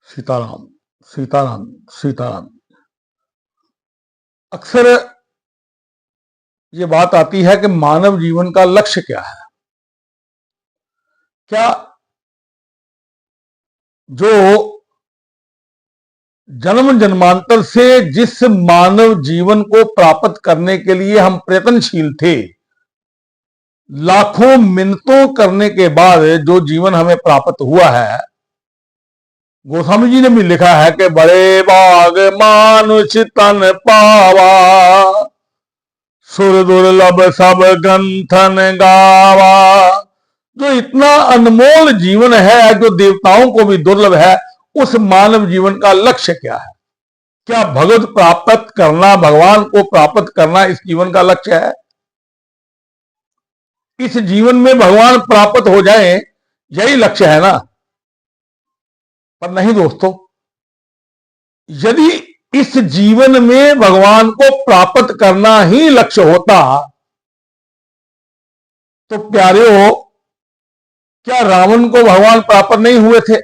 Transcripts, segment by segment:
सीताराम, सीताराम, सीताराम। अक्सर ये बात आती है कि मानव जीवन का लक्ष्य क्या है। क्या जो जन्म जन्मांतर से जिस मानव जीवन को प्राप्त करने के लिए हम प्रयत्नशील थे, लाखों मिन्नतों करने के बाद जो जीवन हमें प्राप्त हुआ है, गोस्वामी जी ने भी लिखा है कि बड़े बाग मानुष तन पावा, सुर दुर्लभ सब ग्रंथन गावा। जो इतना अनमोल जीवन है, जो देवताओं को भी दुर्लभ है, उस मानव जीवन का लक्ष्य क्या है? क्या भगवत प्राप्त करना, भगवान को प्राप्त करना इस जीवन का लक्ष्य है? इस जीवन में भगवान प्राप्त हो जाए, यही लक्ष्य है ना? पर नहीं दोस्तों, यदि इस जीवन में भगवान को प्राप्त करना ही लक्ष्य होता तो प्यारेओ, क्या रावण को भगवान प्राप्त नहीं हुए थे?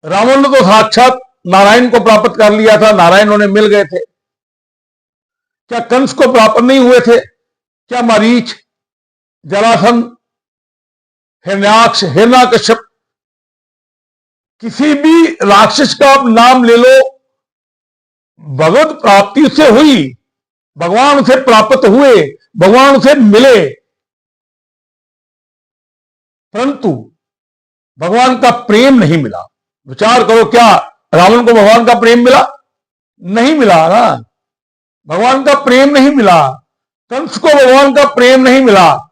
रावण ने तो साक्षात नारायण को प्राप्त कर लिया था, नारायण उन्हें मिल गए थे। क्या कंस को प्राप्त नहीं हुए थे? क्या मरीच, जरासंध, हिरण्याक्ष, हिरण्यकश्यप, किसी भी राक्षस का आप नाम ले लो, भगवत प्राप्ति से हुई, भगवान से प्राप्त हुए, भगवान से मिले, परंतु भगवान का प्रेम नहीं मिला। विचार करो, क्या रावण को भगवान का प्रेम मिला? नहीं मिला ना, भगवान का प्रेम नहीं मिला। कंस को भगवान का प्रेम नहीं मिला,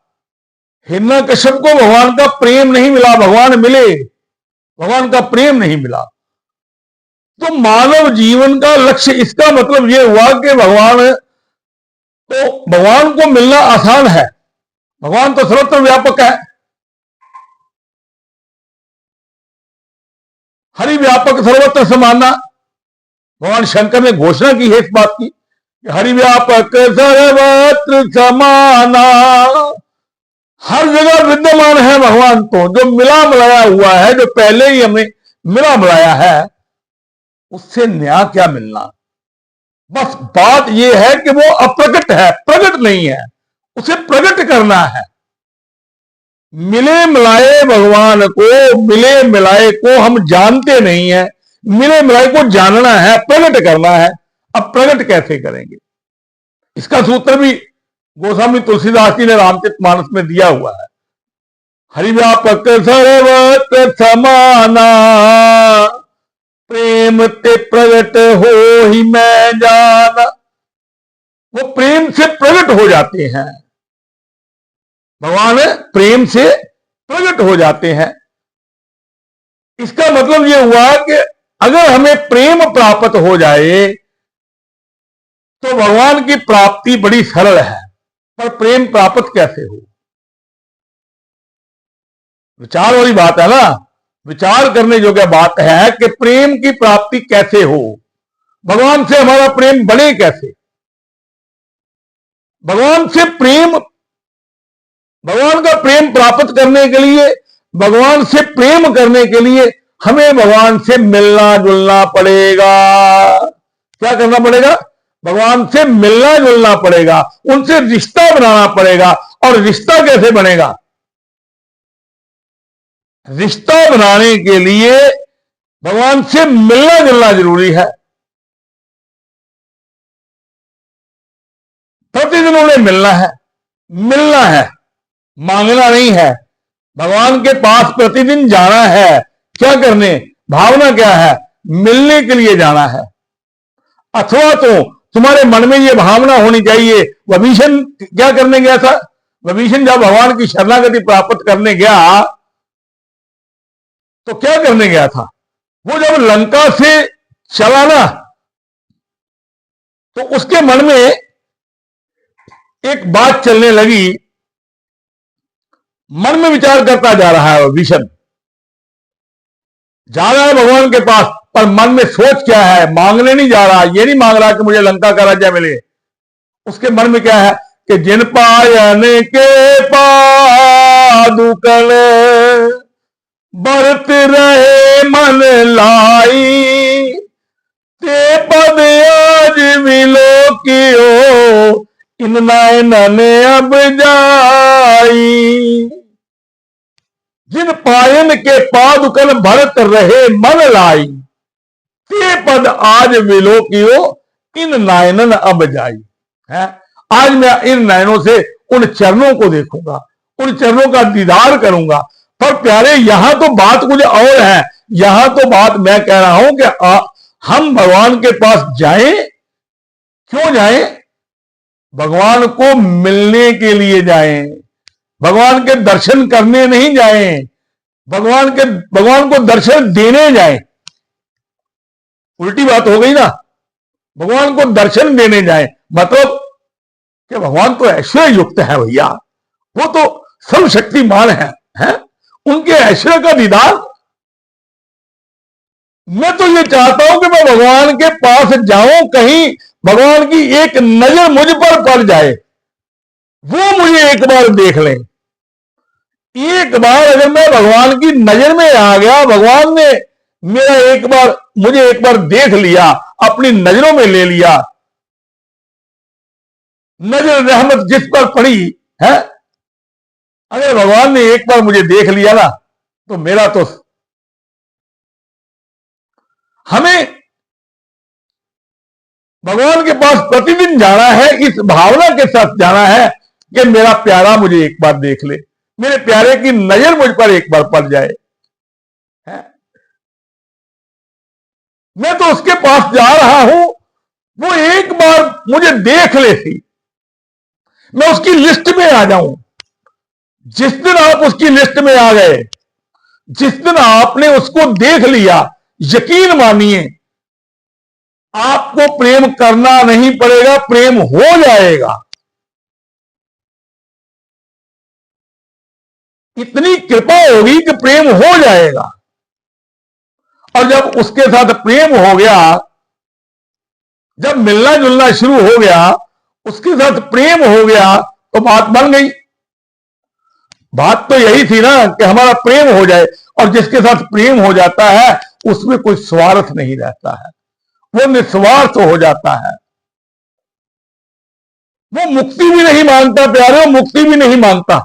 हिरण्यकश्यप को भगवान का प्रेम नहीं मिला। भगवान मिले, भगवान का प्रेम नहीं मिला। तो मानव जीवन का लक्ष्य, इसका मतलब यह हुआ कि भगवान को मिलना आसान है। भगवान तो सर्वत्र व्यापक है, हरि व्यापक सर्वत्र समाना। भगवान शंकर ने घोषणा की है इस बात की, हरि व्यापक सर्वत्र समाना। हर जगह विद्यमान है भगवान। तो जो मिला मिलाया हुआ है, जो पहले ही हमें मिला मिलाया है, उससे नया क्या मिलना? बस बात यह है कि वो अप्रकट है, प्रकट नहीं है, उसे प्रकट करना है। मिले मिलाए भगवान को, मिले मिलाए को हम जानते नहीं है, मिले मिलाए को जानना है, प्रकट करना है। अब प्रकट कैसे करेंगे? इसका सूत्र भी गोस्वामी तुलसीदास जी ने रामचरितमानस में दिया हुआ है। हरि व्यापक सर्वत्र समाना, प्रेम ते प्रगट हो ही मैं जाना। वो प्रेम से प्रकट हो जाते हैं, भगवान प्रेम से प्रकट हो जाते हैं। इसका मतलब यह हुआ कि अगर हमें प्रेम प्राप्त हो जाए तो भगवान की प्राप्ति बड़ी सरल है। पर प्रेम प्राप्त कैसे हो? विचार वाली बात है ना, विचार करने योग्य बात है कि प्रेम की प्राप्ति कैसे हो, भगवान से हमारा प्रेम बढ़े कैसे? भगवान से प्रेम, भगवान का प्रेम प्राप्त करने के लिए, भगवान से प्रेम करने के लिए हमें भगवान से मिलना जुलना पड़ेगा। क्या करना पड़ेगा? भगवान से मिलना जुलना पड़ेगा, उनसे रिश्ता बनाना पड़ेगा। और रिश्ता कैसे बनेगा? रिश्ता बनाने के लिए भगवान से मिलना जुलना जरूरी है। प्रतिदिन उन्हें मिलना है, मिलना है, मांगना नहीं है। भगवान के पास प्रतिदिन जाना है। क्या करने? भावना क्या है? मिलने के लिए जाना है। अथवा तो तुम्हारे मन में यह भावना होनी चाहिए। विभीषण क्या करने गया था? विभीषण जब भगवान की शरणागति प्राप्त करने गया तो क्या करने गया था? वो जब लंका से चला ना, तो उसके मन में एक बात चलने लगी। मन में विचार करता जा रहा है, विभीषण जा रहा है भगवान के पास, पर मन में सोच क्या है? मांगने नहीं जा रहा। ये नहीं मांग रहा कि मुझे लंका का राज्य मिले। उसके मन में क्या है कि जिन पायन के पादुकल बरत रहे मन लाई, ते पद आज मिलो कियो, इन नैनन अब जाई। जिन पायन के पादुकल भरत रहे मन लाई, ते पद आज मिलो कियो, इन नयनन अब जाई है। आज मैं इन नयनों से उन चरणों को देखूंगा, उन चरणों का दीदार करूंगा। पर प्यारे यहां तो बात कुछ और है। यहां तो बात मैं कह रहा हूं कि हम भगवान के पास जाएं। क्यों जाएं? भगवान को मिलने के लिए जाएं, भगवान के दर्शन करने नहीं जाएं, भगवान को दर्शन देने जाएं। उल्टी बात हो गई ना। भगवान को दर्शन देने जाएं मतलब कि भगवान तो ऐश्वर्य युक्त है भैया, वो तो सर्वशक्तिमान है? उनके ऐश्वर्य का दीदार। मैं तो ये चाहता हूं कि मैं भगवान के पास जाऊं, कहीं भगवान की एक नजर मुझ पर पड़ जाए, वो मुझे एक बार देख लें। एक बार अगर मैं भगवान की नजर में आ गया, भगवान ने मुझे एक बार देख लिया, अपनी नजरों में ले लिया, नजर रहमत जिस पर पड़ी है, अगर भगवान ने एक बार मुझे देख लिया ना, तो मेरा तो हमें भगवान के पास प्रतिदिन जाना है, इस भावना के साथ जाना है कि मेरा प्यारा मुझे एक बार देख ले, मेरे प्यारे की नजर मुझ पर एक बार पड़ जाए है? मैं तो उसके पास जा रहा हूं, वो एक बार मुझे देख ले थी, मैं उसकी लिस्ट में आ जाऊं। जिस दिन आप उसकी लिस्ट में आ गए, जिस दिन आपने उसको देख लिया, यकीन मानिए आपको प्रेम करना नहीं पड़ेगा, प्रेम हो जाएगा। इतनी कृपा होगी कि प्रेम हो जाएगा। और जब उसके साथ प्रेम हो गया, जब मिलना जुलना शुरू हो गया, उसके साथ प्रेम हो गया, तो बात बन गई। बात तो यही थी ना कि हमारा प्रेम हो जाए। और जिसके साथ प्रेम हो जाता है उसमें कोई स्वार्थ नहीं रहता है, वो निस्वार्थ हो जाता है। वो मुक्ति भी नहीं मांगता प्यारे, वो मुक्ति भी नहीं मांगता।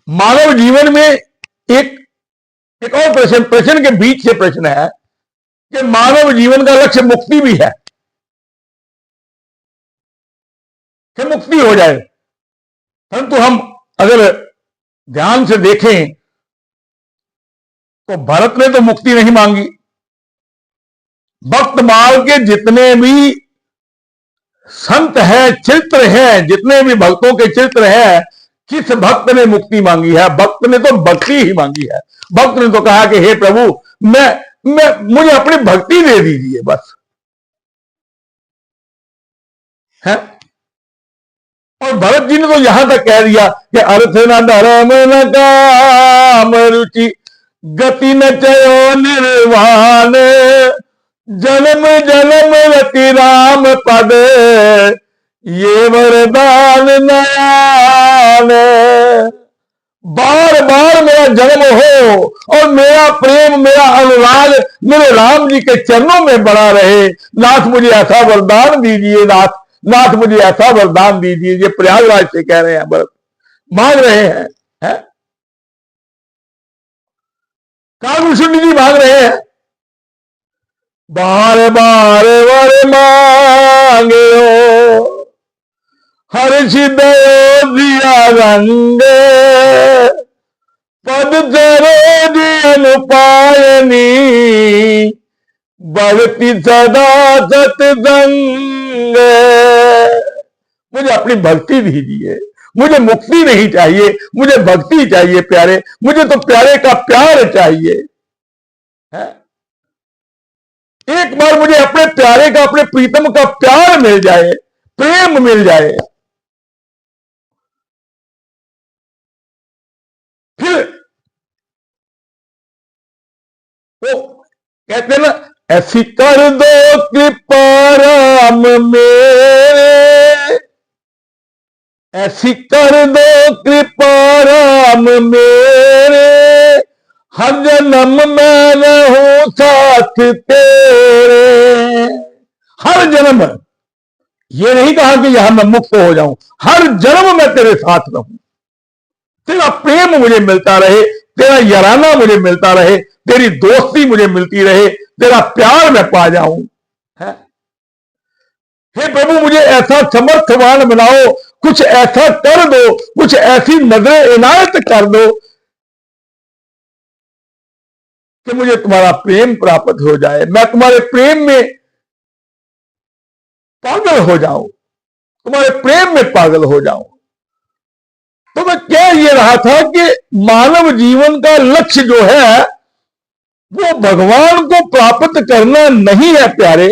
मानव जीवन में एक और प्रश्न के बीच से प्रश्न है कि मानव जीवन का लक्ष्य मुक्ति भी है कि मुक्ति हो जाए। परंतु हम अगर ध्यान से देखें तो भरत ने तो मुक्ति नहीं मांगी। भक्त माल के जितने भी संत हैं, चरित्र हैं, जितने भी भक्तों के चरित्र हैं, किस भक्त ने मुक्ति मांगी है? भक्त ने तो भक्ति ही मांगी है। भक्त ने तो कहा कि हे प्रभु, मुझे अपनी भक्ति दे दीजिए बस है। और भरत जी ने तो यहां तक कह दिया कि अर्थ न धर्म न काम रुचि, गति न चयो निर्वाण, जन्म जन्म रति राम पद, ये वरदान नयान। बार बार मेरा जन्म हो और मेरा प्रेम, मेरा अनुराग मेरे राम जी के चरणों में बना रहे। नाथ मुझे ऐसा वरदान दीजिए, नाथ मुझे ऐसा वरदान दीजिए। ये प्रयागराज से कह रहे हैं, भरत मांग रहे हैं, कालभूषण जी मांग रहे हैं। बार बार वर मांगे हर्ष दयो दिया रंग, पद सरोज अनुपायनी, भक्ति सदा सत्संग। मुझे अपनी भक्ति दीजिए, मुझे मुक्ति नहीं चाहिए, मुझे भक्ति चाहिए प्यारे। मुझे तो प्यारे का प्यार चाहिए है? एक बार मुझे अपने प्यारे का, अपने प्रीतम का प्यार मिल जाए, प्रेम मिल जाए, फिर वो कहते ना, ऐसी कर दो कृपा राम मेरे, ऐसी कर दो कृपा राम मेरे, हर जन्म मैं रहूं साथ तेरे। हर जन्म, ये नहीं कहा कि यहां मैं मुक्त हो जाऊं, हर जन्म मैं तेरे साथ रहूं, तेरा प्रेम मुझे मिलता रहे, तेरा याराना मुझे मिलता रहे, तेरी दोस्ती मुझे मिलती रहे, तेरा प्यार मैं पा जाऊं है। हे प्रभु, मुझे ऐसा समर्थवान बनाओ, कुछ ऐसा कर दो, कुछ ऐसी नजर इनायत कर दो कि मुझे तुम्हारा प्रेम प्राप्त हो जाए, मैं तुम्हारे प्रेम में पागल हो जाऊं, तुम्हारे प्रेम में पागल हो जाऊं। तो मैं कह ये रहा था कि मानव जीवन का लक्ष्य जो है वो भगवान को प्राप्त करना नहीं है प्यारे,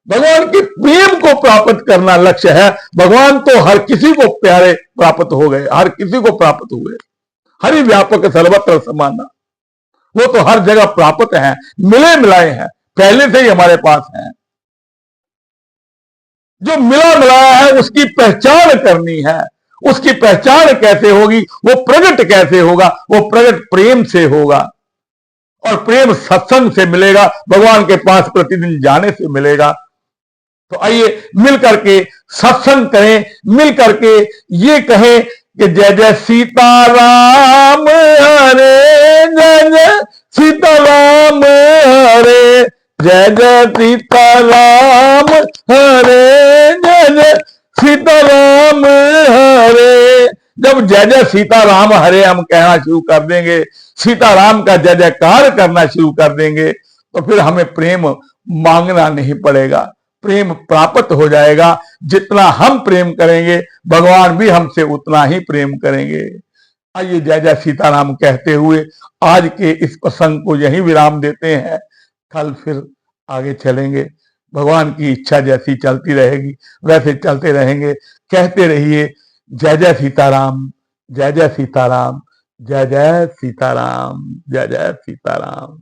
भगवान के प्रेम को प्राप्त करना लक्ष्य है। भगवान तो हर किसी को प्यारे प्राप्त हो गए, हर किसी को प्राप्त हुए, हरि व्यापक सर्वत्र समाना, वो तो हर जगह प्राप्त हैं, मिले मिलाए हैं, पहले से ही हमारे पास हैं। जो मिला मिलाया है उसकी पहचान करनी है, उसकी पहचान कैसे होगी, वो प्रकट कैसे होगा, वो प्रकट प्रेम से होगा, और प्रेम सत्संग से मिलेगा, भगवान के पास प्रतिदिन जाने से मिलेगा। तो आइए मिल करके सत्संग करें, मिल करके ये कहें कि जय जय सीताराम हरे, जय जय सीताराम हरे, जय जय सीताराम हरे, जय जय सीताराम हरे। जब जय जय सीताराम हरे हम कहना शुरू कर देंगे, सीताराम का जय जयकार करना शुरू कर देंगे, तो फिर हमें प्रेम मांगना नहीं पड़ेगा, प्रेम प्राप्त हो जाएगा। जितना हम प्रेम करेंगे भगवान भी हमसे उतना ही प्रेम करेंगे। आइए जय जय सीताराम कहते हुए आज के इस प्रसंग को यहीं विराम देते हैं, कल फिर आगे चलेंगे। भगवान की इच्छा जैसी चलती रहेगी वैसे चलते रहेंगे। कहते रहिए जय जय सीताराम, जय जय सीताराम, जय जय सीताराम, जय जय सीताराम।